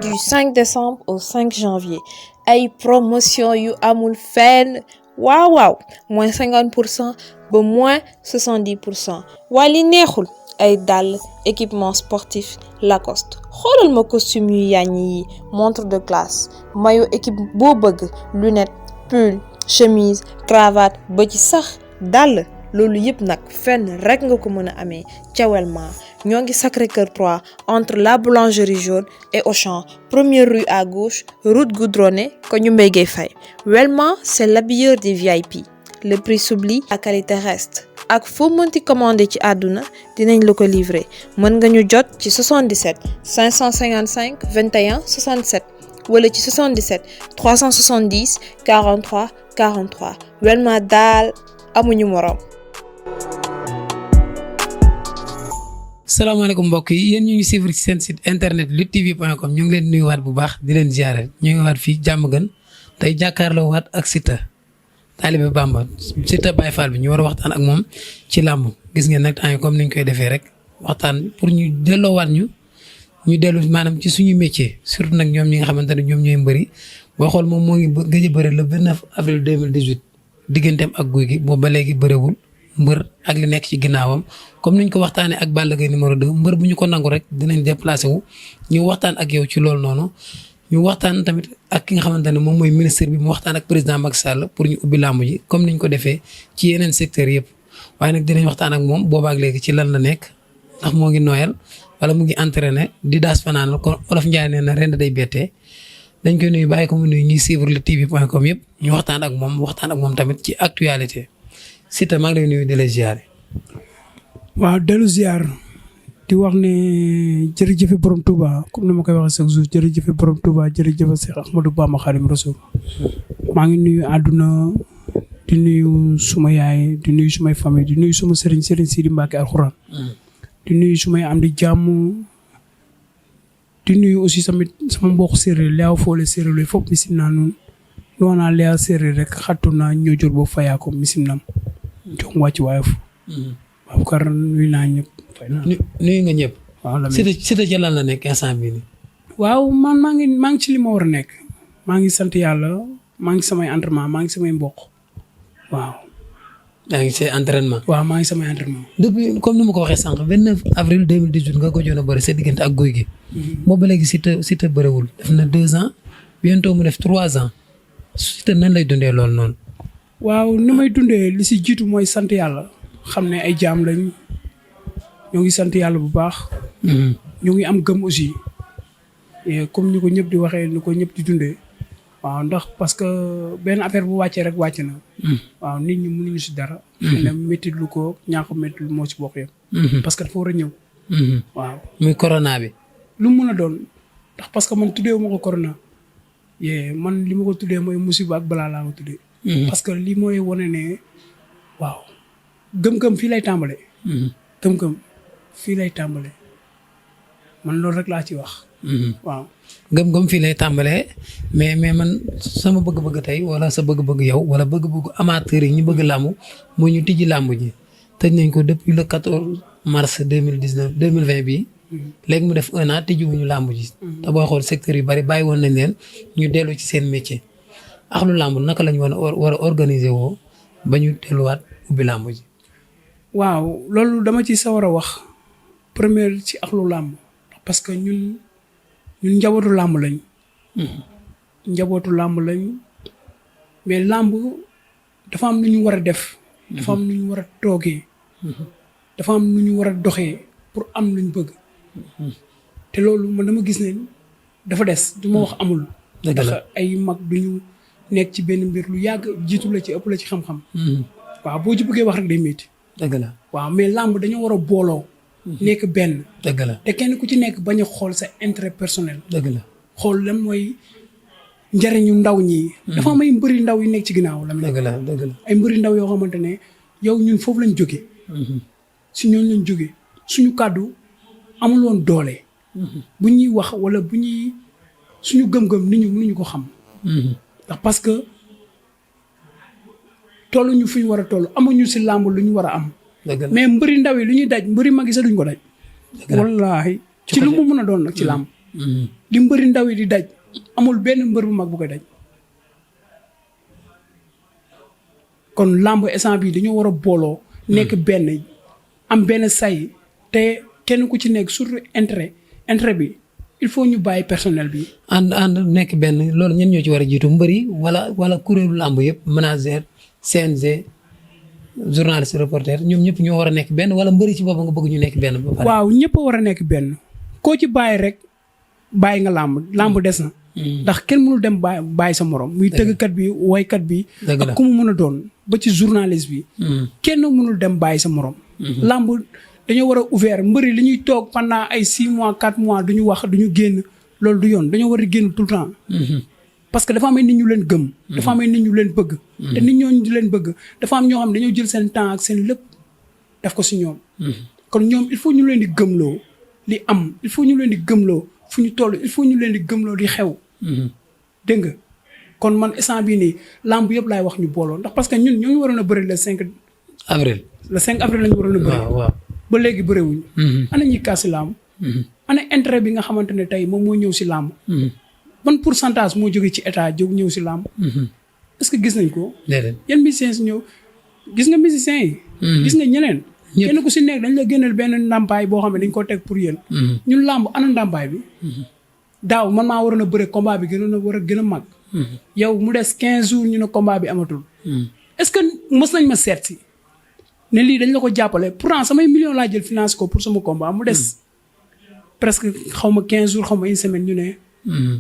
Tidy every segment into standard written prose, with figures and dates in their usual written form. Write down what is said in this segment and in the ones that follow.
Du 5 décembre au 5 janvier ay promotion yu amul fenn waaw moins 50% ba moins 70%. waa li neexul ay dàll équipement sportif Lacoste xoolal ma costume yu yàññ yi montre de classe maillot équipe boo bëgg lunettes pull chemise cravate ba ci sax dàll loolu yëpp nag fenn rek nga ko mën a amee ca Welma ñoo ngi Sacré-Cœur 3 entre la boulangerie jaune et Auchan première rue à gauche route goudronnée ko ñu Mbaye Gueye Faye. Welma c'est l'habilleur des VIP le prix s'oublie la qualité reste ak foo mënti commandé ci àdduna dinañ la ko livrer mën nga ñu jot ci 77 555 21 67 wala ci 77 370 43 43 Welma daal amuñu morom. salaamaaleykum mbokk yi yéen ñu ngi suivre ci seen site internet luttetv.com ñu ngi leen nuyuwaat bu baax di leen ziare ñu ngi waat fii jàmm gën tey jàkkaarloo waat ak Siteu taalibe Bamba Siteu Baye Fall bi ñu war a waxtaan ak moom ci làmb gis ngeen nag temps yi comme ni ñu koy defee rek waxtaan pour ñu delloowaat ñu dellu maanaam ci suñu métier surtout nag ñoom ñi nga xamante ne ñoom ñooy mbëri boo xool moom moo ngi gëj a bëri le 29 avril 2018 digganteem ak Gouye Gui boobu ba léegi bëriwul mbër ak li nekk ci ginnaawam comme niñ ko waxtaanee ak Balla Gaye numéro 2 mbër bu ñu ko nangu rek dinañ déplacé wu ñu waxtaan ak yow ci loolu noonu ñu waxtaan tamit ak ki nga xamante ne moom mooy ministre bi mu waxtaan ak président Macky Sall pour ñu ubbi làmb ji comme niñ ko defee ci yeneen secteurs yëpp waaye nag dinañ waxtaan ak moom boobaak léegi ci lan la nekk ndax moo ngi noyal wala mu ngi entraîné di daas fanaanal kon Olof Ndiaye nee na ren day bettee dañ koy nuyu bàyyi ko mu nuyu ñuy suivre luttetv.com yëpp ñu waxtaan ak moom tamit ci actualité Siteu maa ngi lay nuyu di la ziare. waaw dellu ziar di wax ne jërëjëf borom Touba comme ni ma koy waxee chaque jour jërëjëf borom Touba jërëjëf Cheikh Ahmadou Bamba Khadim Rasoul maa ngi nuyu àdduna di nuyu suma yaay di nuyu sumay famille di nuyu suma sëriñ Sidi Mbacke alxuraan di nuyu sumay am di jàmm di nuyu aussi tamit sama mbokk séeréer leew foole séeréer looy foofu misim naa noonu noonaa leew séeréer rek xattu naa ñoo jor boobu fayaa ko misim nam jox wàcc waaye fu waaw kar nuyu naa ñëpp nuyu nga ñëpp waaw la Siteu ci lan la nekk instant bii nii waaw man maa ngi ci li ma war a nekk maa ngi sant yàlla maa ngi samay entraînement maa ngi samay mbokk waaw yaa ngi say entraînement waaw maa ngi samay entraînement depuis comme ni ma ko waxee sànq 29 avril 2018 nga ko joon a bëri sa diggante ak Gouye Gui boobu ba léegi Siteu bëriwul def na 2 ans bientôt mu def 3 ans Siteu nan lay dundee loolu noonu waaw ni may dundee li si jiitu mooy sant yàlla xam ne ay jaam lañ ñoo ngi sant yàlla bu baax ñoo ngi am gëm aussi comme ni ko ñëpp di waxee ni ko ñëpp di dundee waaw ndax parce que benn affaire bu wàccee rek wàcc na waaw nit ñi mënuñu si dara ne métti lu ko ñàkk métti lu moo si bokk yëpp parce que dafa war a ñëw waaw muy corona bi lu mu mën a doon ndax parce que man tuddee wu ma ko corona man li ma ko tuddee mooy musiba ak balaa laa ko tuddee parce que li mooy wane ne waaw gëm-gëm fii lay tàmbale gëm-gëm fii lay tàmbale man loolu rek laa ci wax waaw gëm-gëm fii lay tàmbalee mais man sama bëgg-bëgg tey wala sa bëgg-bëgg yow wala bëgg-bëgg amateur yi ñu bëgg làmb moo ñu tijji làmb ji tëj nañ ko depuis le 14 mars 2020 bii léegi mu def 1 an tijji wuñu làmb ji te booy xool secteur yu bari bàyyi woon nañ leen ñu dellu ci seen métier axlu làmb naka lañ war a organiser woo ba ñu delluwaat ubbi làmb ji waaw loolu dama ci sawar a wax première ci axlu làmb parce que ñun njabootu làmb lañ njabootu làmb lañ mais làmb dafa am lu ñu war a def dafa am lu ñu war a toogee dafa am lu ñu war a doxee pour am luñ bëgg te loolu man dama gis ne dafa des du ma wax amul ndax ay mag duñu nekk ci benn mbir lu yàgg jiitu la ci ëpp la ci xam-xam waaw boo ci bëggee wax rek day métti dëgg la waaw mais làmb dañoo war a booloo nekk benn dëgg la te kenn ku ci nekk bañ a xool sa intérêt personnel dëgg la xool lan mooy njariñu ndaw ñi dafa am ay mbëri ndaw yu nekk ci ginnaaw la dëgg la dëgg la ay mbëri ndaw yoo xamante ne yow ñun foofu lañ jóge si ñooñu lañ jóge suñu kàddu amul woon doole bu ñuy wax wala bu ñuy suñu gëm-gëm nit ñi mënuñu ko xam ndax parce que tolluñu fu ñu war a toll amuñu si làmb lu ñu war a am mais mbëri ndaw yi lu ñuy daj mbëri mag yi sax duñ ko daj wallaahi ci lu mu mën a doon nag ci làmb li mbëri ndaw yi di daj amul benn mbër bu mag bu koy daj. kon làmb instant bi dañoo war a booloo. nekk benn am benn say te kenn ku ci nekk surtout intérêt bi il faut ñu bàyyi personnel bi. ànd nekk benn loolu ñen ñoo ci war a jiitu mbëri wala kuréelu làmb yëpp manager CNG journaliste reporter ñoom ñëpp ñoo war a nekk benn wala mbëri ci boppam nga bëgg ñu nekk benn ba pare. waaw ñëpp a war a nekk benn koo ci bàyyi rek bàyyi nga làmb des na. ndax kenn mënul dem bàyyi sa morom. muy tëggkat bi woykat bi. ak ku mu mën a doon ba ci journaliste bi. kenn mënul dem bàyyi sa morom. làmb dañoo war a ouvert mbëri li ñuy toog pendant ay 6 mois 4 mois duñu wax duñu génn loolu du yoon dañoo war a génn tout le temps. parce que dafa am nit ñu leen gëm. dafa am nit ñu leen bëgg. te nit ñooñu di leen bëgg dafa am ñoo xam ne dañoo jël seen temps ak seen lépp def ko si ñoom. kon ñoom il faut ñu leen di gëmloo li am il faut ñu leen di gëmloo fu ñu toll il faut ñu leen di gëmloo di xew. dégg nga kon man instant bii nii lamb yëpp laay wax ñu booloo ndax parce que ñun ñoo ngi waroon a bëri le 5 avril. le 5 avril lañu waroon a bëri. waaw ba léegi bëriwuñu. ana ñuy kaas si lamb. ana intérêt bi nga xamante ne tey moom moo ñëw si lamb. ban pourcentage moo jógee ci état jóg ñëw si lamb. est-ce que gis nañ ko. déedéet yan musiciens ñëw gis nga musiciens yi. gis nga ñeneen. kenn ku si nekk dañ la génneel benn ndàmpaay boo xam ne dañ ko teg pour yéen. ñun lamb ana ndàmpaay bi. daaw man maa waroon a bëre combat bi gënoon a war a gën a mag. yow mu des 15 jours ñu ne combat bi amatul. est-ce que mës nañ ma seet si ne lii dañ la ko jàppale pourtant samay millions laa jël finance ko pour sama combat mu des presque xaw ma 15 jours xaw ma une semaine ñu ne.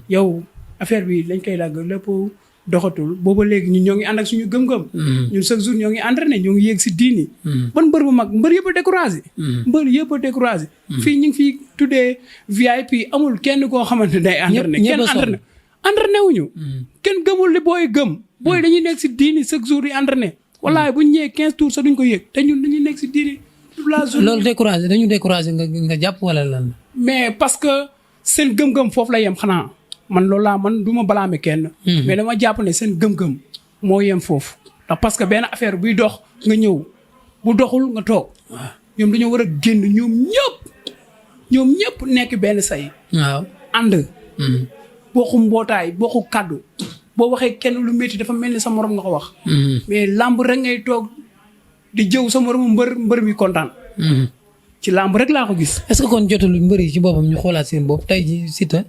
yow affaire bi dañ koy dagg lépp doxatul booba léegi ñun ñoo ngi ànd ak suñu gëm-gëm. ñun chaque jour ñoo ngi entraîné ñoo ngi yéeg si diini. ban mbër bu mag mbër yëpp a découragé. mbër yëpp a découragé. fii ñu ngi fi tuddee VIP amul kenn koo xamante ne day entraîné. kenn entraîné wuñu. kenn gëmul li booy gëm. booy dañuy nekk si diini chaque jour yi entraîné. wallaahi bu ñu ñëwee 15 tours sax duñ ko yëg te ñun dañuy nekk si diini. loolu découragé dañu découragé nga jàpp wala lan. mais parce que seen gëm-gëm foofu la yem xanaa. man loolu laa man du ma balaame kenn. mais dama jàpp ne seen gëm-gëm moo yem foofu. ndax parce que benn affaire buy dox nga ñëw bu doxul nga toog. ñoom dañoo war a génn ñoom ñëpp nekk benn say. waaw ànd. bokku mbootaay bokku kàddu. boo waxee kenn lu métti dafa mel ni sa morom nga ko wax. mais làmb rek ngay toog di jëw sa moromu mbër mi kontaan. ci làmb rek laa ko gis. est-ce que kon jotul mbër yi ci boppam ñu xoolaat seen bopp tey jii Siteu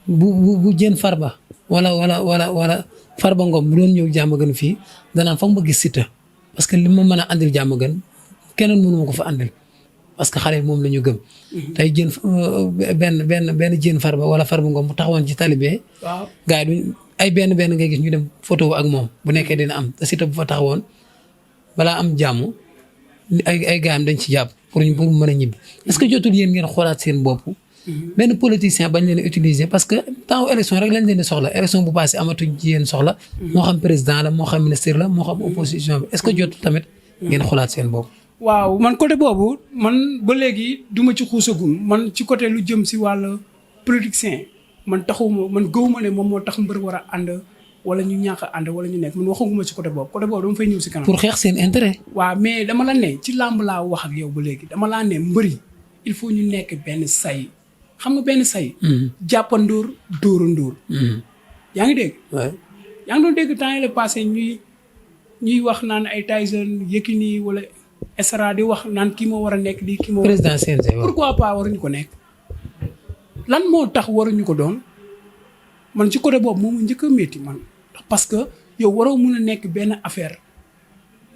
bu jën Farba wala Farba Ngom bu doon ñëw jàmm gën fii danaan foog ma gis Siteu parce que li ma mën a andil jàmm gën keneen mënu ma ko fa andil parce que xale yi moom la ñu gëm. tey jën benn jën Farba wala Farba Ngom bu taxawoon ci talibé. waaw gars yi duñ ay benn ngay gis ñu dem photo ak moom bu nekkee dina am te Siteu bu fa taxawoon balaa am jàmm ay gars dañ ci jàpp pour mën a ñibbi est-ce que jotul yéen ngeen xoolaat seen bopp. benn politicien bañ leen utiliser parce que temps élection rek lañ leen di soxla élection bu passé amatuñ ci yéen soxla. moo xam président la moo xam ministre la moo xam opposition bi est-ce que jotul tamit ngeen xoolaat seen bopp. waaw man côté boobu man ba léegi duma ci xuusagum man ci côté lu jëm si wàll politicien man man gëwuma ne moom moo tax mbër war a ànd wala ñu ñàkk a ànd wala ñu nekk man waxaguma ci côté boobu dama fay ñëw si kanam. pour xeex seen intérêt. waaw mais dama la ne ci làmb laa wax ak yow ba léegi dama laa ne mbëri il faut ñu nekk benn say. xam nga benn say. jàppandoor dóorandoor. yaa ngi dégg. yaa ngi doon dégg temps yii la passé ñuy wax naan ay Tyson Yékini wala Esra di wax naan kii moo war a nekk di kii moo. président CNG pourquoi pas waruñu ko nekk. lan moo tax waruñu ko doon man ci côté boobu moom njëkk a métti man parce que yow waroo mun a nekk benn affaire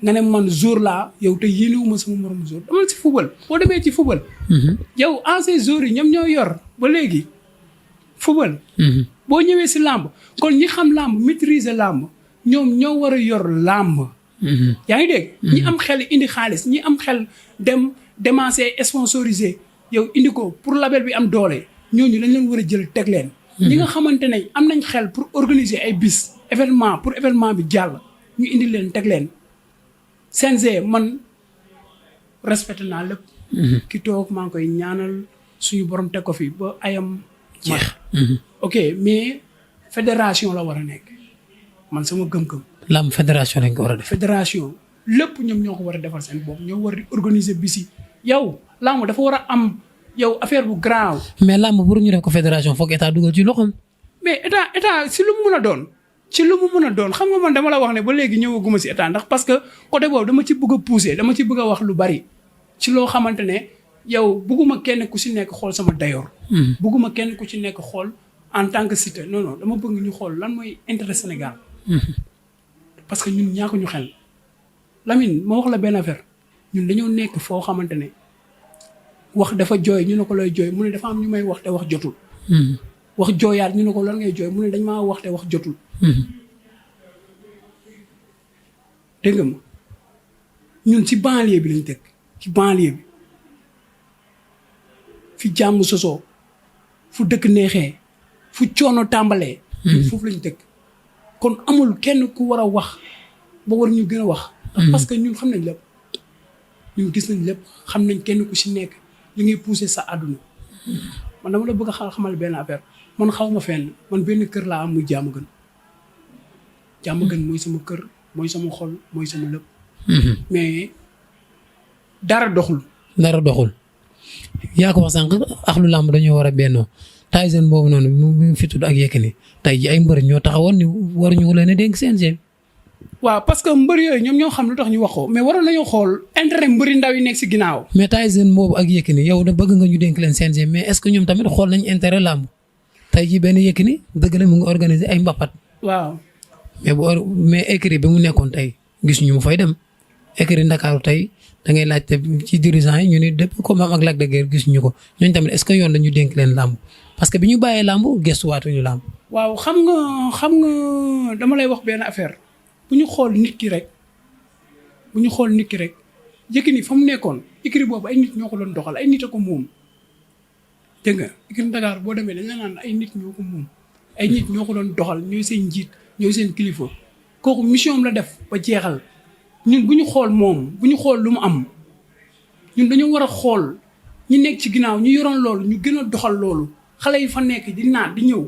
nga ne man jour laa yow te yéenewuma sama morom jour dama ci football boo demee ci football. yow ancien joueurs yi ñoom ñoo yor ba léegi football. boo ñëwee si làmb kon ñi xam làmb maîtriser làmb ñoom ñoo war a yor làmb. yaa ngi dégg. ñi am xel indi xaalis ñi am xel dem démasser sponsorisé yow indi ko pour label bi am doole ñooñu dañ leen war a jël teg leen. ñi nga xamante ne am nañ xel pour organiser ay bis événement pour événement bi jàll ñu indi leen teg leen. CNG man respecté naa lépp. ki toog maa ngi koy ñaanal suñu borom teg ko fi ba ayam. jeex ok mais fédération la war a nekk man sama gëm-gëm. lamb fédération lañ ko war a def. fédération lépp ñoom ñoo ko war a defal seen bopp ñoo war di organiser bis yi yow lamb dafa war a am yow affaire bu grave. mais làmb pour ñu def ko fédération foog état dugal ci loxoom. mais état si lu mu mën a doon. ci lu mu mën a doon xam nga man dama la wax ne ba léegi ñëwaguma si état ndax parce que côté boobu dama ci bëgg a pousser dama ci bëgg a wax lu bari ci loo xamante ne yow bëgguma kenn ku si nekk xool sama dayoor. bëgguma kenn ku ci nekk xool en tant que Siteu non non dama bëgg ñu xool lan mooy intérêt Sénégal. parce que ñun ñaako ñu xel. Lamine ma wax la benn affaire ñun dañoo nekk foo xamante ne wax dafa jooy ñu ne ko lay jooy mu ne dafa am ñu may wax te wax jotul. wax jooyaat ñu ne ko lan ngay jooy mu ne dañ maa wax te wax jotul. dégg nga ma ñun ci banlieue bi lañ dëkk ci banlieue bi fi jàmm sosoo fu dëkk neexee fu coono tàmbalee. foofu lañ dëkk kon amul kenn ku war a wax ba war ñu gën a wax. parce que ñun xam nañ lépp ñun gis nañ lépp xam nañ kenn ku ci nekk li ngay pousser sa àdduna. man dama la bëgg a xamal benn affaire man xaw ma fenn man benn kër laa am muy jàmm gën. jàmm gën mooy sama kër mooy sama xol mooy sama lépp. mais dara doxul. dara doxul yaa ko wax sànq ak lu làmb dañoo war a bennoo Tyson boobu noonu mu fi tudd ak Yékini tey ji ay mbër ñoo taxawoon ni waruñu leen a dénk CNG. waaw parce que mbër yooyu ñoom ñoo xam lu tax ñu wax ko mais waroon nañoo xool intérêt mbëri ndaw yi nekk si ginnaaw. mais Tyson boobu ak Yékini yow da bëgg nga ñu dénk leen CNG mais est-ce que ñoom tamit xool nañ intérêt làmb tey ji benn Yékini dëgg la mu ngi organiser ay mbapat. waaw. mais écurie bi mu nekkoon tey gis ñu mu fay dem écurie Ndakaaru tey da ngay laajte ci dirigeant yi ñu ne depuis combat ak Lac de Guiers gis ñu ko ñooñu tamit est-ce que yoon la ñu dénk leen làmb parce que bi ñu bàyyee làmb gëstuwaatuñu làmb. waaw xam nga dama lay wax benn affaire bu ñu xool nit ki rek Yékini fa mu nekkoon écurie boobu ay nit ñoo ko doon doxal ay nit a ko moom. dégg nga écurie Ndakaaru boo demee dañ la naan ay nit ñoo ko moom ay nit ñoo ko doon doxal ñooy seen njiit ñooy seen kilifa kooku mission am la def ba jeexal ñun bu ñu xool moom bu ñu xool lu mu am ñun dañoo war a xool ñu nekk ci ginnaaw ñu yoroon loolu ñu gën a doxal loolu xale yi fa nekk di naat di ñëw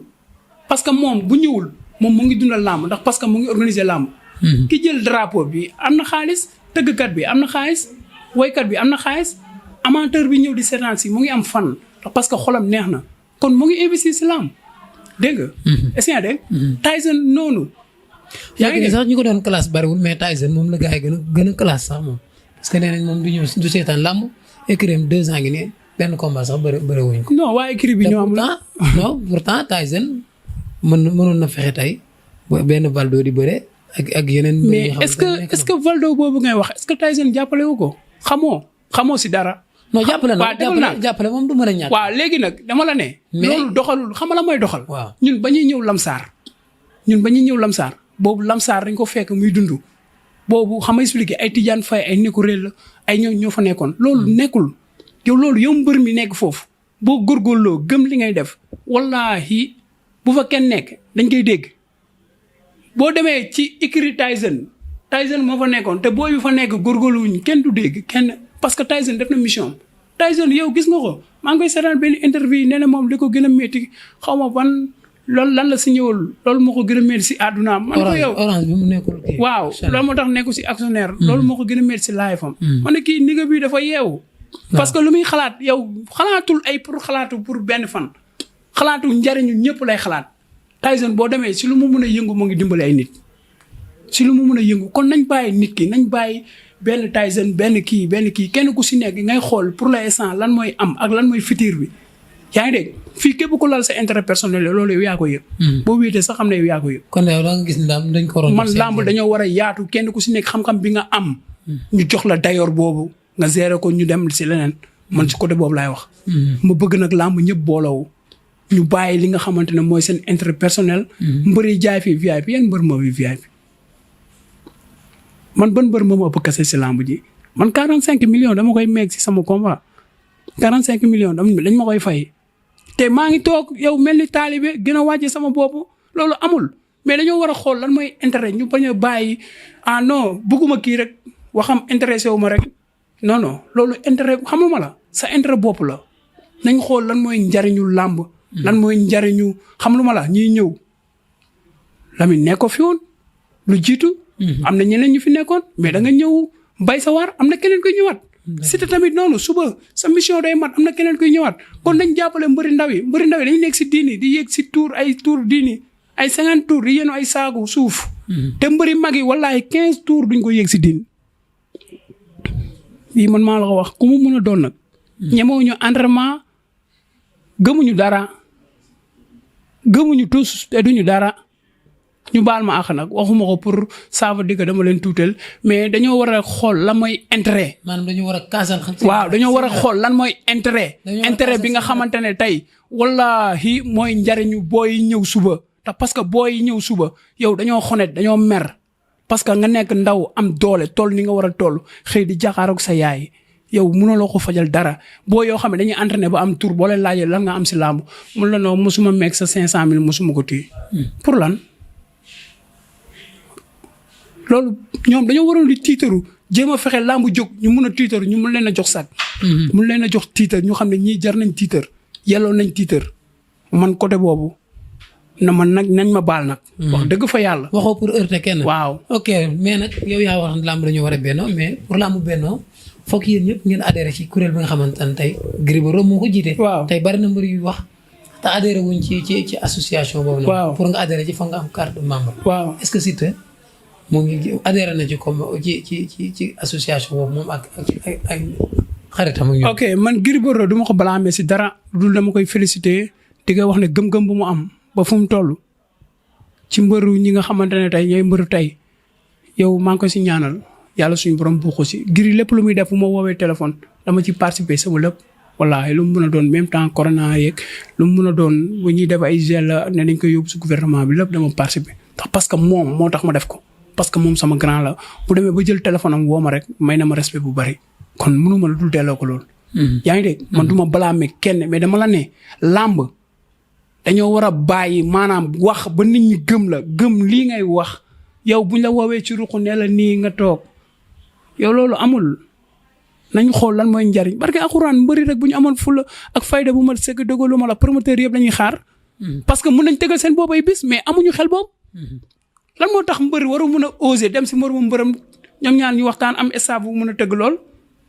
parce que moom bu ñëwul moom mu ngi dundal làmb ndax parce que mu ngi organiser làmb. ki jël drapeau bi am na xaalis tëggkat bi am na xaalis woykat bi am na xaalis amateur bi ñëw di seetaan si mu ngi am fan ndax parce que xolam neex na kon mu ngi investir si làmb dégg nga. est-ce que dégg Tyson noonu. yaa ngi sax ñu ko doon classe bariwul mais Tyson moom la gars yi gën a classe sax moom parce que nee nañ moom du ñëw du seetaan làmb écurie 2 ans ngi nii benn combat sax bëriwuñ ko. non waa écurie bi ñoo am pourtant Tyson mënoon na fexe tey benn Valdo di bëre ak yeneen. mais est-ce que Valdo boobu ngay wax est-ce que Tyson jàppale wu ko xamoo si dara. non jàppale moom du mën a ñàkk. waaw léegi nag dama la ne. loolu doxalul xam nga la mooy doxal. waaw ñun ba ñuy ñëw Lamsaar boobu Lamsaar dañ ko fekk muy dund boobu xam nga expliqué ay Tidiane Faye ay Nico Réel ay ñoo fa nekkoon loolu nekkul yow mbër mi nekk foofu boo góorgóorloo gëm li ngay def wallaahi bu fa kenn nekk dañ koy dégg boo demee ci écurie Tyson moo fa nekkoon te booy bi fa nekk góorgóorluwuñ kenn du dégg kenn parce que Tyson def na mission Tyson yow gis nga ko maa ngi koy seetaan benn interview nee na moom li ko gën a métti xaw ma ban loolu lan la si ñëwul loolu moo ko gën a métti si àddunaam. man ko yow orange bi mu nekkul kii. waaw loolu moo tax nekkul si actionnaire. loolu moo ko gën a métti si live am. man ne kii nigga bi dafa yeewu. parce que lu muy xalaat yow xalaatul ay pour benn fan. xalaatu njariñu ñëpp lay xalaat. Tyson boo demee si lu mu mun a yëngu mu ngi dimbale ay nit. si lu mu mun a yëngu kon nañ bàyyi nit ki nañ bàyyi benn Tyson benn kii kenn ku si nekk ngay xool pour l'instant lan mooy am ak lan mooy futur bi. yaa ngi dégg fii képp ku lal sa intérêt personnel loolu yow yaa ko yëg. boo wéetee sax xam ne yow yaa ko yëg. kon yow da nga gis ni dañ ko waroon. man làmb dañoo war a yaatu kenn ku si nekk xam-xam bi nga am. ñu jox la dayoor boobu nga gérer ko ñu dem si leneen. man si côté boobu laay wax. ma bëgg nag làmb ñëpp booloo ñu bàyyi li nga xamante ne mooy seen intérêt personnel. mbër yi jaay fii VIP yan mbër moo fi VIP. man ban mbër moo ma ëpp kese si làmb ji man 45 millions dama koy meeg si sama combat 45 millions dañ ma koy fay. te maa ngi toog yow mel ni taalibe gën a wàcce sama bopp loolu amul mais dañoo war a xool lan mooy intérêt ñu bañ a bàyyi non bëgguma kii rek waxam intéressé wu ma rek non loolu intérêt xamuma la sa intérêt bopp la nañ xool lan mooy njariñu làmb lan mooy njariñu xam lu ma la ñuy ñëw Lamine nekk ko fi woon lu jiitu am na ñeneen ñu fi nekkoon mais da nga ñëw bay sa waar am na keneen koy ñëwaat Siteu tamit noonu suba sa mission day mat am na keneen kuy ñëwaat kon nañ jàppale mbëri ndaw yi dañu nekk si diini di yéeg si tour diini ay 50 tours di yéenu ay saagu suuf. te mbëri mag yi wallaahi 15 tours duñ ko yéeg si diin. lii man maa la ko wax ku mu mën a doon nag. ñemewuñu entraînement gëmuñu dara gëmuñu tous te duñu dara ñu baal ma àq nag waxuma ko pour ça veut dire que dama leen tuutal mais dañoo war a xool lan mooy intérêt. maanaam dañoo war a kaasal. waaw dañoo war a xool lan mooy intérêt. intérêt bi nga xamante ne tey wallaahi mooy njariñu booy ñëw suba. te parce que booy ñëw suba yow dañoo xonet dañoo mer parce que nga nekk ndaw am doole toll ni nga war a toll xëy di jaxaaroog sa yaay yow mënuloo ko fajal dara boo yoo xam ne dañuy entraîné ba am tour boo leen laajee lan nga am si làmb mun la noo mosuma meeg sa 500000 mosuma ko téye. pour lan loolu ñoom dañoo waroon di tiitaru jéem a fexe làmb jóg ñu mun a tiitaru ñu mun leen a jox sag. mun leen a jox tiitar ñu xam ne ñii jar nañ tiitar yelloo nañ tiitar man côté boobu. na man nag nañ ma baal nag. wax dëgg fa yàlla. waxoo pour heurter kenn. waaw ok mais nag yow yaa wax làmb dañoo war a bennoo mais pour làmb bennoo foog yéen ñëpp ngeen adhéré ci kuréel bi nga xamante ne tey Gris Bordeaux moo ko jiite. waaw tey bari na mbër yu wax te adhéré wuñ ci association boobu. waaw pour nga adhéré ci foog nga am carte de membre. waaw est-ce que Siteu moo ngi adhéré na ci comme ci association boobu moom ak ay xaritam ak ñoom. ok man Gris Bordeaux du ma ko blâmer si dara dul dama koy féliciter di nga wax ne gëm-gëm bu mu am. ba fu mu toll ci mbëru ñi nga xamante ne tey ñooy mbëru tey yow maa ngi ko si ñaanal yàlla suñu borom bu ko si Gris lépp lu muy def bu ma woowee téléphone dama ci participer sama lépp wallaahi lu mu mën a doon même temps corona yeeg lu mu mën a doon bu ñuy def ay gel ne dañ koy yóbbu si gouvernement bi lépp dama participer ndax parce que moom moo tax ma def ko parce que moom sama grand la bu demee ba jël téléphone am woo ma rek may na ma respect bu bari kon mënu ma la dul delloo ko loolu. yaa ngi dégg man du ma blâmer kenn mais dama la ne làmb dañoo war a bàyyi maanaam wax ba nit ñi gëm la gëm lii ngay wax yow buñ la woowee ci ruqu ne la nii nga toog yow loolu amul nañ xool lan mooy njariñ parce que alxuraan mbëri rek bu ñu amoon fula ak fayda bu ma sëgg dëggalu ma la promoteur yëpp lañuy xaar. parce que mën nañ tegal seen boobu ay bis mais amuñu xel boobu. lan moo tax mbëri waru mun a oser dem si moromu mbërëm ñoom ñaar ñu waxtaan am staff bu mun a tëgg lool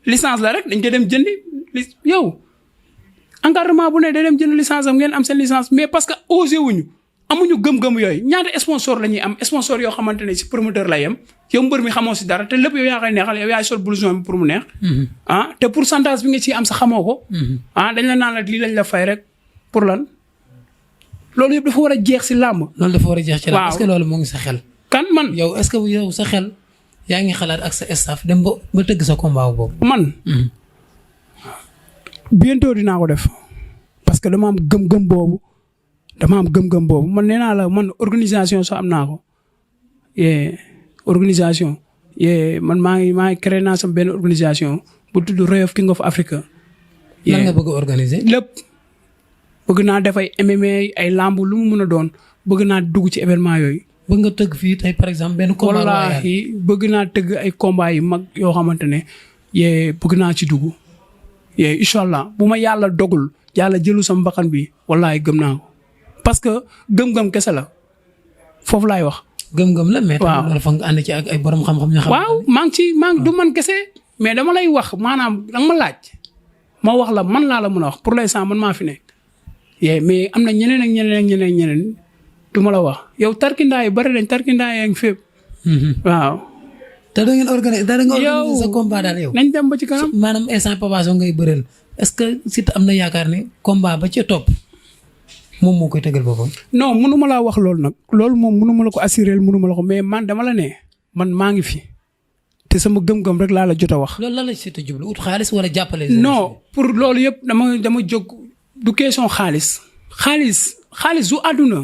licence la rek dañ koy dem jëndi yow. encadrement bu ne day dem jënd licence am ngeen am seen licence mais parce que osé wuñu amuñu gëm-gëm yooyu ñaata sponsor la ñuy am sponsor yoo xamante ne si promoteur lay yem yow mbër mi xamoo si dara te lépp yow yaa koy neexal yow yaay sol blouson bi pour mu neex. te pourcentage bi nga ciy am sa xamoo ko. dañ la naan la lii lañ la fay rek pour lan loolu yëpp dafa war a jeex si làmb. loolu dafa war a jeex ci làmb. est-ce que loolu moo ngi sa xel. kan man yow est-ce que yow sa xel yaa ngi xalaat ak sa staff dem ba tëgg sa combat boobu. man. bientôt dinaa ko def parce que dama am gëm-gëm boobu man nee naa la man organisation sax am naa ko organisation man maa ngi créé naa sama benn organisation bu tudd Royof King of Africa. lan nga bëgg a organiser. lépp bëgg naa def ay MMA ay lamb lu mu mën a doon bëgg naa dugg ci événement yooyu. bëgg nga tëgg fii tey par exemple benn combat. wallaahi bëgg naa tëgg ay combat yu mag yoo xamante ne bëgg naa ci dugg. incha allah bu ma yàlla dogul yàlla jëlu sama mbaxan bi wallaahi gëm naa ko parce que gëm-gëm kese la foofu laay wax. gëm-gëm la mais. waaw dafa nga ànd ci ak ay borom xam-xam ñoo xam. waaw maa ngi du man kese mais dama lay wax maanaam danga ma laaj ma wax la man laa la mën a wax pour l'instant man maa fi nekk. mais am na ñeneen ak ñeneen du ma la wax yow tarkindaa yi bari nañ tarkindaa yaa ngi fépp. waaw. te da ngeen organiser sa combat daal yow. nañ dem ba ci kanam. maanaam instant Papa Sow ngay bëreel est-ce que Siteu am na yaakaar ne combat ba ca topp moom moo koy tëggal boppam. non mënu ma laa wax loolu nag. loolu moom mënu ma la ko assurer mënu ma la ko mais man dama la ne man maa ngi fi te sama gëm-gëm rek laa la jot a wax. loolu lan la Siteu jublu ut xaalis wala jàppale. non pour loolu yëpp dama jóg du question xaalis. xaalis du àdduna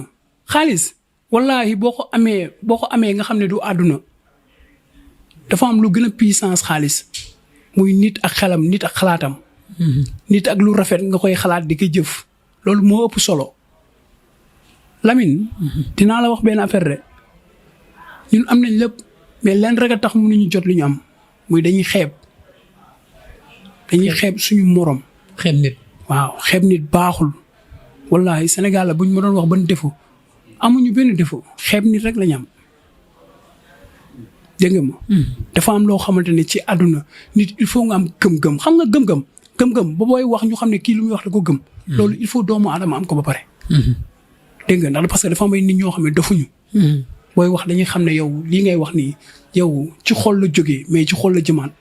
xaalis wallaahi boo ko amee nga xam ne du àdduna. dafa am lu gën a puissance xaalis muy nit ak xelam nit ak xalaatam. nit ak lu rafet nga koy xalaat di ko jëf. loolu moo ëpp solo Lamine. dinaa la wax benn affaire de ñun am nañ lépp mais leen rek a tax mënuñu jot lu ñu am muy dañuy xeeb suñu morom. xeeb nit. waaw xeeb nit baaxul wallaahi Sénégal la bu ñu ma doon wax ban défaut amuñu benn défaut xeeb nit rek la ñu am. dégg nga ma. dafa am loo xamante ne ci àdduna nit il faut nga am gëm-gëm xam nga gëm-gëm ba booy wax ñu xam ne kii lu muy wax da ko gëm. loolu il faut doomu aadama am ko ba pare. dégg nga ndax parce que dafa am ay nit ñoo xam ne dofuñu. booy wax dañuy xam ne yow lii ngay wax nii yow ci xol la jógee mais ci xol la jëmaat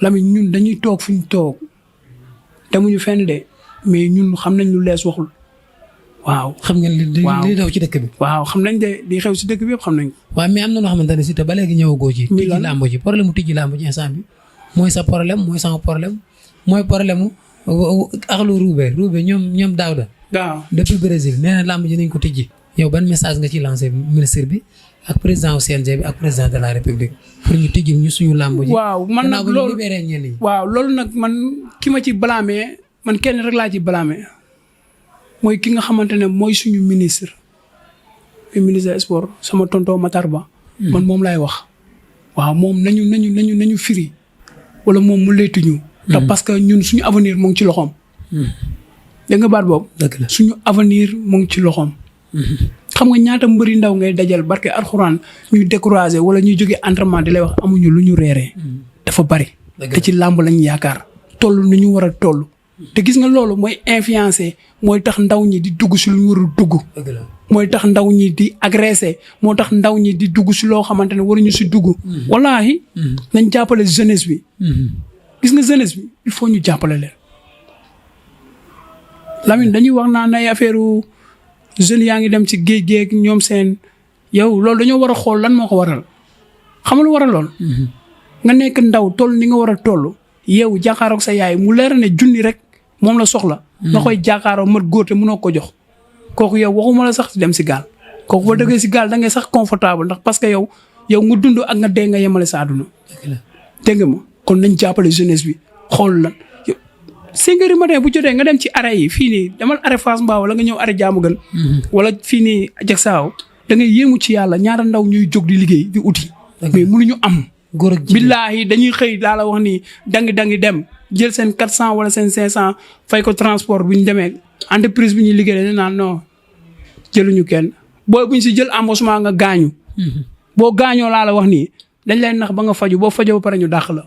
Lamine ñun dañuy toog fu ñu toog demuñu fenn de mais ñun xam nañ lu lees waxul waaw. xam ngeen li daw ci dëkk bi. waaw xam nañ de li xew si dëkk bi yëpp xam nañ. waaw mais am na loo xamante ne si te ba léegi ñëwagoo ci. muy lan tijji làmb ji problème mu tijji làmb ji instant bi mooy sa problème mooy sama problème mooy problème mu axlu Roubé ñoom Daouda. waaw depuis Brésil nee na làmb ji nañ ko tijji. yow ban message nga ci lancé ministre bi ak président au CNG bi ak président de la république pour ñu tijji ñu suñu làmb ji. waaw man nag loolu waaw loolu nag man ki ma ci blâmé man kenn rek laa ci blâmé mooy ki nga xamante ne mooy suñu ministre des sports sama tonton Matar Ba. man moom laay wax. waaw moom nañu firi wala moom mu laytuñu. te parce que ñun suñu avenir mu ngi ci loxoom. dégg nga baat boobu. suñu avenir mu ngi ci loxoom. xam nga ñaata mbëri ndaw ngay dajal barke alxuraan ñuy découragé wala ñuy jógee entraînement di lay wax amuñu lu ñu reeree. dafa bari. te ci làmb lañ yaakaar toll ni ñu war a toll. te gis nga loolu mooy influencé mooy tax ndaw ñi di dugg si lu ñu warul dugg. mooy tax ndaw ñi di agressé moo tax ndaw ñi di dugg si loo xamante ne waruñu si dugg. wallaahi nañ jàppale jeunesse bi. gis nga jeunesse bi il faut ñu jàppale leen. Lamine dañuy wax naan ay affaire jeunes yaa ngi dem ci géej ñoom seen yow loolu dañoo war a xool lan moo ko waral xam nga lu waral lool. nga nekk ndaw toll ni nga war a toll yow jàkkaaroog sa yaay mu leer ne junni rek moom la soxla. nga koy jàkkaaroo mat góor te mënoo ko jox. kooku yow waxuma la sax dem si gaal. kooku boo dëggee si gaal da ngay sax confortable ndax parce que yow nga dund ak nga dee nga yemale sa àdduna. dégg nga ma kon nañ jàppale jeunesse bi xool lan. 5 heures du matin bu jotee nga dem ci arrêt yi fii nii demal arrêt Fass Mbao wala nga ñëw arrêt Diamaguène. wala fii nii Diacksao da ngay yéemu ci yàlla ñaata ndaw ñuy jóg di liggéey di uti. mais mënuñu am. góor ak jigéen billaahi dañuy xëy daa la wax ni dangi dem jël seen 400 wala seen 500 fay ko transport bu ñu demee entreprise bi ñuy liggéey dañu naan non jëluñu kenn booy bu ñu si jël embauchement nga gaañu. boo gaañoo laa la wax nii dañ lay nax ba nga faju boo fajoo ba pare ñu dàq la.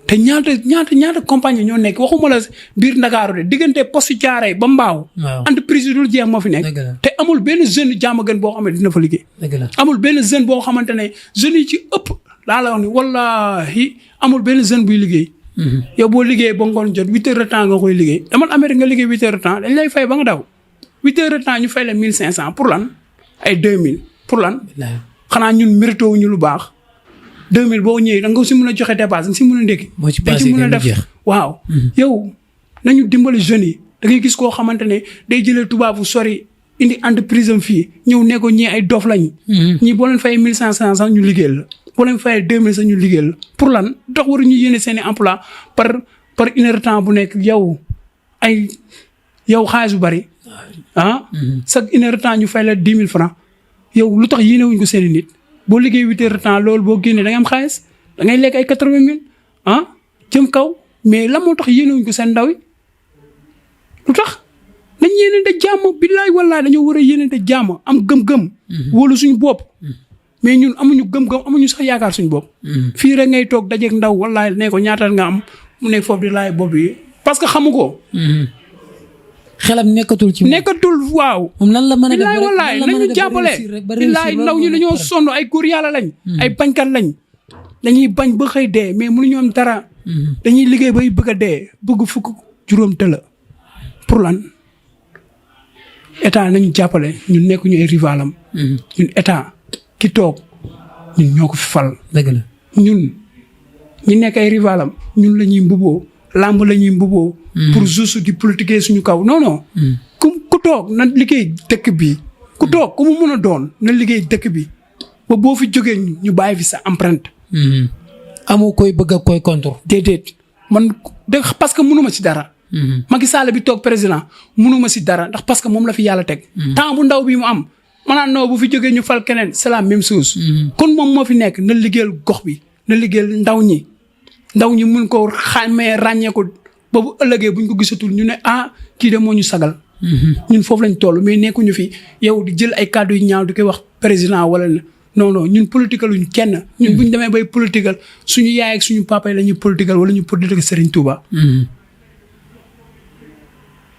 te ñaata compagnie ñoo nekk waxuma la biir Ndakaaru de diggante poste Thiaroye ba Mbao. entreprise yi dul jeex moo fi nekk. te amul benn jeune Diamaguène boo xam ne dina fa liggéey. amul benn jeune boo xamante ne jeunes yi ci ëpp laa la wax ni wallaahi amul benn jeune buy liggéey. yow boo liggéey ba ngoon jot 8 heures de temps nga koy liggéey demal Amérique nga liggéey 8 heures de temps dañ lay fay ba nga daw 8 heures de temps ñu fay la 1500 pour lan ay 2000 pour lan. xanaa ñun mérito wuñu lu baax. 2000 boo ñëwee da nga si mën a joxe dépasse nga si mën a ndékki. moo ci passé mën a def waaw. yow nañu dimbali jeunes yi da ngay gis koo xamante ne day jëlee tubaab bu sori indi entreprise am fii ñëw ne ko ñii ay dof lañ. ñii boo leen fayee 1500 sax ñu liggéeyal la boo leen fayee 2000 sax ñu liggéeyal la pour lan dox waruñu yéene seen i emploi par une heure temps bu nekk yow xaalis bu bari chaque une heure temps ñu fay la 10 000 francs yow lu tax yéene wuñ ko seen i nit. boo liggéey 8 heures de temps loolu boo génnee da nga am xaalis da ngay lekk ay 80 000 jëm kaw mais la moo tax yéenewuñ ko seen ndaw yi lu tax nañ yéenante jàmm billaay wallaay dañoo war a yéenante jàmm am gëm-gëm. wóolu suñu bopp. mais ñun amuñu gëm-gëm amuñu sax yaakaar suñu bopp. fii rek ngay toog dajeeg ndaw wallaay ne ko ñaata nga am mu nekk foofu di laay bopp yi parce que xamu ko. xelam nekkatul ci waaw. moom lan la mën a def billaay wallaay nañu jàppale billaay ndaw ñi dañoo sonn ay góor yàlla lañ. ay bañkat lañ. dañuy bañ ba xëy dee mais mënuñu am dara. dañuy liggéey bay bëgg a dee bëgg fukk juróom tëla pour lan état nañu jàppale ñun nekkuñu ay rivalam. ñun état ki toog ñun ñoo ko fi fal. dëgg la ñun ñi nekk ay rivalam ñun la ñuy mbuboo làmb la ñuy mbuboo. pour juste di politiquer suñu kaw non non. ku toog na liggéey dëkk bi ku toog ku mu mën a doon na liggéey dëkk bi ba boo fi jógee ñu bàyyi fi sa empreinte. amoo koy bëgg a koy contre. déedéet man de parce que mënuma si dara. Macky Sall bi toog président mënuma si dara ndax parce que moom la fi yàlla teg. temps bu ndaw bi mu am maanaam non bu fi jógee ñu fal keneen c'est la même chose. kon moom moo fi nekk na liggéeyal gox bi na liggéeyal ndaw ñi mun ko xàmmee ràññee ko ba bu ëllëgee buñ ko gisatul ñu ne kii de moo ñu sagal. ñun foofu lañ toll mais nekkuñu fi yow di jël ay kàddu yu ñaaw di koy wax président wala non ñun political luñ kenn. ñun buñ demee bay political suñu yaay ak suñu papa yi la ñuy political wala ñu political Serigne Touba.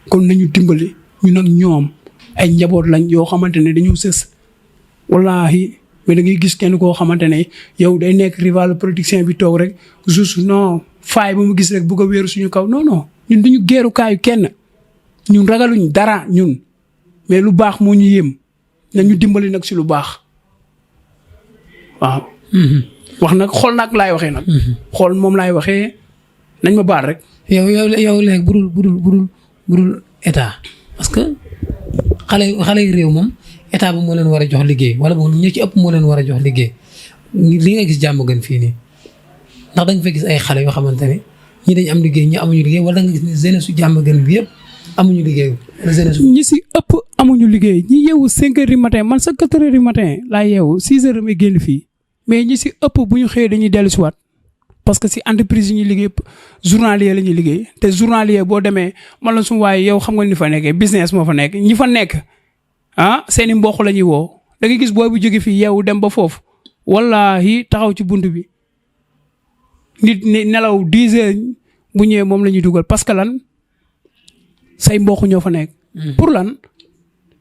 kon nañu dimbali ñun ak ñoom ay njaboot lañ yoo xamante ne dañu sës wallaahi mais da ngay gis kenn koo xamante ne yow day nekk rival politicien bi toog rek juste non faay ba mu gis rek bugg a wéeru suñu kaw non ñun duñu geeru kaayu kenn ñun ragaluñ dara ñun mais lu baax moo ñu yéem nañu dimbali nag si lu baax waaw. wax nag xool nag laay waxee nag. xool moom laay waxee nañ ma baal rek. yow léegi budul état parce que xale yu réew moom état bi moo leen war a jox liggéey wala boog ñi ci ëpp moo leen war a jox liggéey li nga gis jàmm gën fii nii ndax dañ fa gis ay xale yoo xamante ne ñi dañ am liggéey ñi amuñu liggéey wala nga gis ne jeunesse su jàmm gën bi yëpp amuñu liggéey. ñi si ëpp amuñu liggéey ñi yeewu 5 heures du matin man sa 4 heures du matin laa yeewu 6 heures damay génn fii mais ñi si ëpp bu ñu xëyee dañuy dellu si waat parce que si entreprise yi ñuy liggéey journalier la ñuy liggéey te journalier boo demee man la su waaye yow xam nga ni fa nekkee business moo fa nekk ñi fa nekk seeni mbokk la ñuy woo da ngay gis booy bu jóge fii yeewu dem ba foofu wallaahi taxaw ci bunt bi nit nelaw 10 heures bu ñëwee moom la ñuy dugal parce que lan say mbokk ñoo fa nekk. pour lan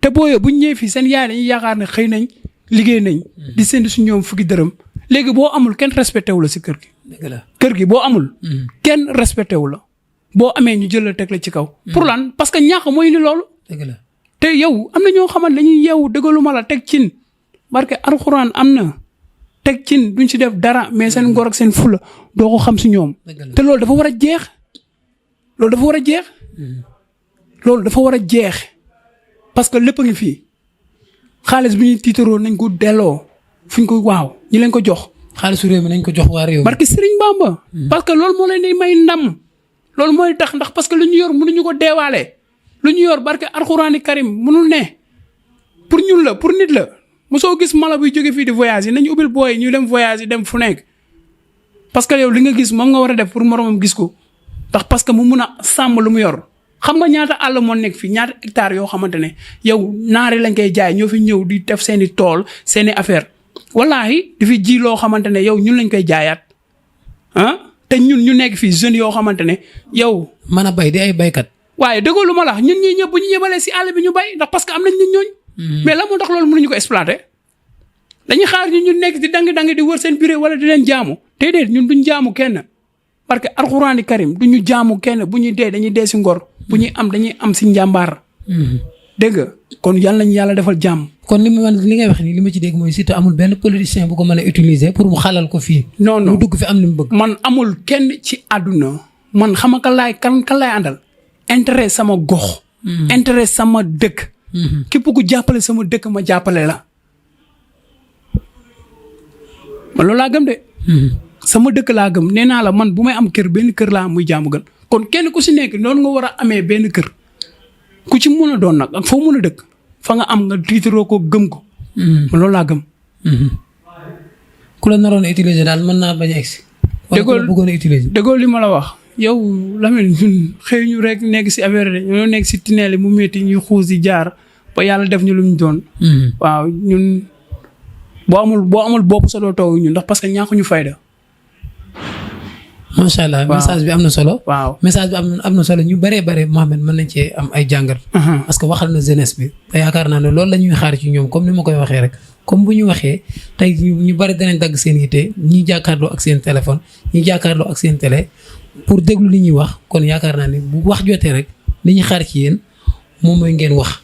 te booyoo bu ñu ñëwee fii seen yaay dañuy yaakaar ne xëy nañ liggéey nañ. di séntu su ñoom fukki dërëm léegi boo amul kenn respecté wu la si kër gi. dëgg la kër gi boo amul. kenn respecté wu la boo amee ñu jël la teg la ci kaw. pour lan parce que ñàkk mooy indi loolu. dëgg la te yow am na ñoo xamante dañuy yeewu dëggalu ma la teg cin barke alxuraan am na teg cin duñ si def dara mais seen ngor ak seen fula doo ko xam si ñoom. te loolu dafa war a jeex loolu dafa war a jeex. loolu dafa war a jeex parce que lépp a ngi fii xaalis bi ñuy tiitaroo nañ ko delloo fuñ ko waaw ñi leen ko jox. xaalisu réew mi nañ ko jox waa réew mi. barke Serigne Bamba. parce que loolu moo leen di may ndam loolu mooy tax ndax parce que lu ñu yor mënuñu ko deewaale lu ñu yor barke alxuraani karim mënul ne pour ñun la pour nit la mosoo gis mala buy jóge fii di voyage yi nañu ubbil booy ñu dem voyage yi dem fu nekk parce que yow li nga gis moom nga war a def pour moromam gis ko ndax parce que mu mun a sàmm lu mu yor. xam nga ñaata àll moo nekk fii ñaata hectares yoo xamante ne yow naari lañ koy jaay ñoo fi ñëw di def seen i tool seen i affaire wallaahi di fi ji loo xamante ne yow ñun lañ koy jaayaat te ñun ñu nekk fii jeunes yoo xamante ne yow. mën a bay di ay baykat. waaye déggoo lu ma la ñun ñii ñëpp bu ñu yebalee si àll bi ñu bay ndax parce que am nañ nit ñooñ. mais la moo tax loolu mënuñu ko exploiter dañuy xaar ñu nekk di dangi di wër seen bureau wala di leen jaamu déedéet ñun duñ jaamu kenn. parce que alxuraani karim du ñu jaamu kenn bu ñuy dee dañuy dee si ngor bu ñuy am dañuy am si njàmbaar. dégg nga kon yal nañu yàlla defal jàmm. kon li ngay wax nii li ma ci dégg mooy Siteu amul benn politicien bu ko mën a utiliser pour mu xalal ko fii. non mu dugg fi am li mu bëgg. man amul kenn ci àdduna man xam nga kan laay àndal. intérêt sama gox. intérêt sama dëkk. képp ku jàppale sama dëkk ma jàppale la. man loolu laa gëm de. sama dëkk laa gëm nee naa la man bu may am kër benn kër laa am muy jaamu gën kon kenn ku si nekk noonu nga war a amee benn kër ku ci mën a doon nag ak foo mën a dëkk fa nga am nga tiitaroo ko gëm ko. man loolu laa gëm. ku la naroon a utiliser daal mën naa bañ a egsi. déggoo wala bëggoon a utiliser. déggoo li ma la wax yow Lamine ñun xëy ñu rek nekk si affaire de ñoo nekk si tunnel mu métti ñuy xuus di jaar ba yàlla def ñu lu ñu doon. waaw ñun boo amul bopp sa doo toog ñun ndax parce que ñàkkuñu fayda. macha allah message bi am na solo. waaw message bi am na solo ñu bëree Mohamed mën nañ cee am ay jàngat. parce que waxal na jeunesse bi. te yaakaar naa ne loolu la ñuy xaar ci ñoom comme ni ma koy waxee rek comme bu ñu waxee tey ñu bëri danañ dagg seen yitte ñi jàkkaarloo ak seen téléphone ñi jàkkaarloo ak seen télé pour déglu li ñuy wax kon yaakaar naa ne bu wax jotee rek li ñuy xaar ci yéen moom mooy ngeen wax.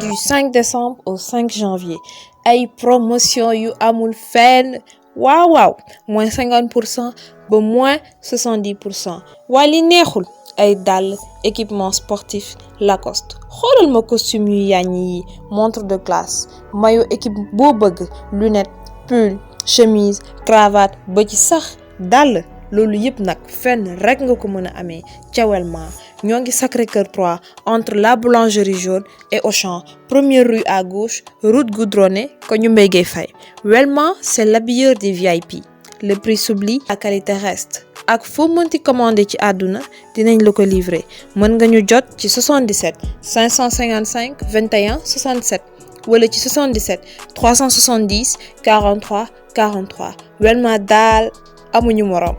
Du 5 décembre au 5 janvier ay promotion yu amul fenn waaw moins 50% ba moins 70%. waa li neexul ay dàll équipement sportif Lacoste xoolal ma costume yu yàññi yi montre de classe maillot équipe boo bëgg lunettes pull chemise cravate ba ci sax dàll loolu yëpp nag fenn rek nga ko mën a amee ca Welma ñoo ngi Sacré-Cœur 3 entre la boulangerie jaune et Auchan première rue à gauche route goudronnée ko ñu Mbaye Gueye Faye. Welma c'est l'habilleur des VIP le prix s'oublie la qualité reste ak foo mënti commander ci àdduna dinañ la ko livrer mën nga ñu jot ci 77 555 21 67 wala ci 77 370 43 43 Welma daal amuñu morom.